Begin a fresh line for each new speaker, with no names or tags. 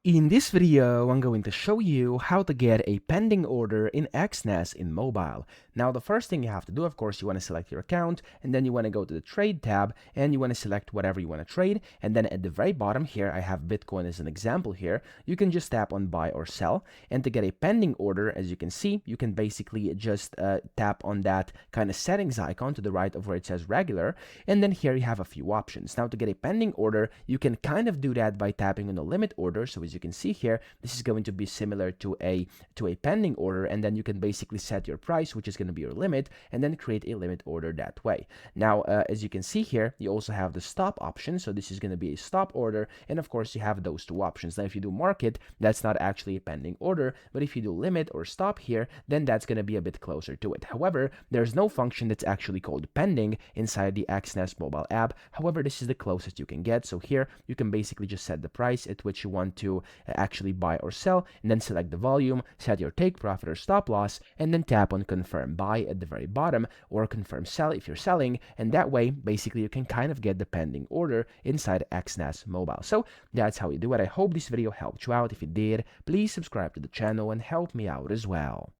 In this video, I'm going to show you how to get a pending order in Exness in mobile. Now, the first thing you have to do, of course, you want to select your account, and then you want to go to the trade tab, and you want to select whatever you want to trade. And then at the very bottom here, I have Bitcoin as an example here. You can just tap on buy or sell. And to get a pending order, as you can see, you can basically just tap on that kind of settings icon to the right of where it says regular. And then here you have a few options. Now, to get a pending order, you can kind of do that by tapping on the limit order. So as you can see here, this is going to be similar to a pending order, and then you can basically set your price, which is going to be your limit, and then create a limit order that way. Now, as you can see here, you also have the stop option. So this is going to be a stop order, and of course you have those two options. Now, if you do market, that's not actually a pending order, but if you do limit or stop here, then that's going to be a bit closer to it. However, there's no function that's actually called pending inside the Exness mobile app. However, this is the closest you can get. So here you can basically just set the price at which you want to actually buy or sell, and then select the volume, set your take profit or stop loss, and then tap on confirm buy at the very bottom, or confirm sell if you're selling, and that way basically you can kind of get the pending order inside Exness mobile. So that's how you do it. I hope this video helped you out. If it did, please subscribe to the channel and help me out as well.